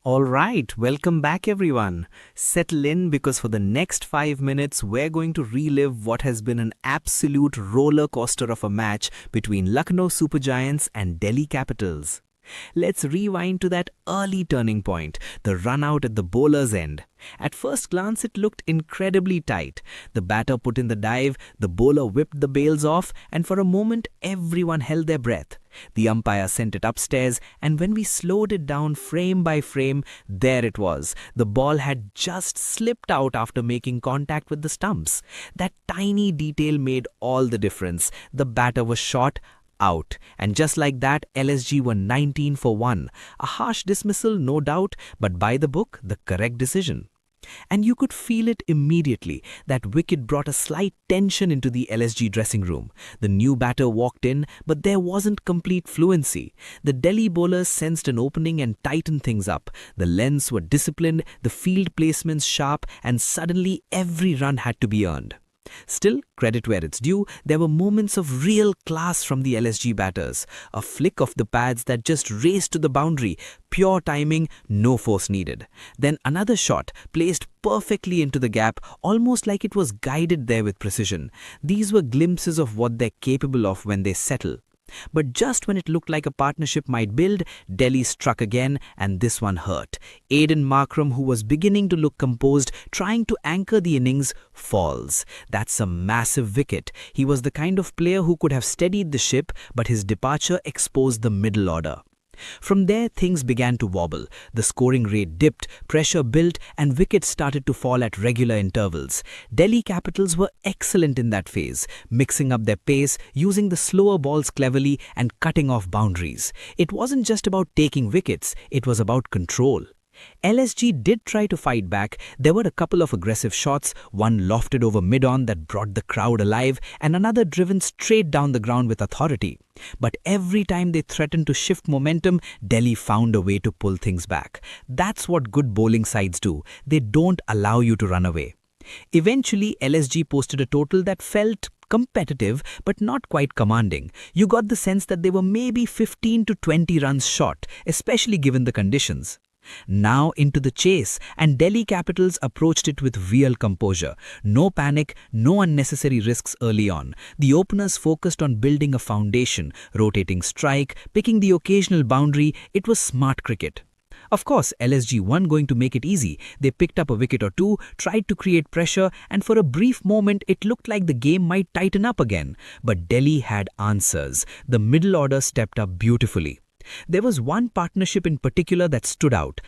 All right, welcome back everyone. Settle in because for the next 5 minutes, we're going to relive what has been an absolute roller coaster of a match between Lucknow Super Giants and Delhi Capitals. Let's rewind to that early turning point, the run out at the bowler's end. At first glance, it looked incredibly tight. The batter put in the dive, the bowler whipped the bails off, and for a moment, everyone held their breath. The umpire sent it upstairs, and when we slowed it down frame by frame, there it was. The ball had just slipped out after making contact with the stumps. That tiny detail made all the difference. The batter was shot, out. And just like that, LSG were 19 for 1. A harsh dismissal, no doubt, but by the book, the correct decision. And you could feel it immediately. That wicket brought a slight tension into the LSG dressing room. The new batter walked in, but there wasn't complete fluency. The Delhi bowlers sensed an opening and tightened things up. The lengths were disciplined, the field placements sharp, and suddenly every run had to be earned. Still, credit where it's due, there were moments of real class from the LSG batters. A flick of the pads that just raced to the boundary, pure timing, no force needed. Then another shot, placed perfectly into the gap, almost like it was guided there with precision. These were glimpses of what they're capable of when they settle. But just when it looked like a partnership might build, Delhi struck again, and this one hurt. Aiden Markram, who was beginning to look composed, trying to anchor the innings, falls. That's a massive wicket. He was the kind of player who could have steadied the ship, but his departure exposed the middle order. From there, things began to wobble. The scoring rate dipped, pressure built, and wickets started to fall at regular intervals. Delhi Capitals were excellent in that phase, mixing up their pace, using the slower balls cleverly, and cutting off boundaries. It wasn't just about taking wickets, it was about control. LSG did try to fight back. There were a couple of aggressive shots, one lofted over mid-on that brought the crowd alive, and another driven straight down the ground with authority. But every time they threatened to shift momentum, Delhi found a way to pull things back. That's what good bowling sides do. They don't allow you to run away. Eventually, LSG posted a total that felt competitive but not quite commanding. You got the sense that they were maybe 15 to 20 runs short, especially given the conditions. Now into the chase, and Delhi Capitals approached it with real composure. No panic, no unnecessary risks early on. The openers focused on building a foundation, rotating strike, picking the occasional boundary. It was smart cricket. Of course, LSG weren't going to make it easy. They picked up a wicket or two, tried to create pressure, and for a brief moment it looked like the game might tighten up again. But Delhi had answers. The middle order stepped up beautifully. There was one partnership in particular that stood out,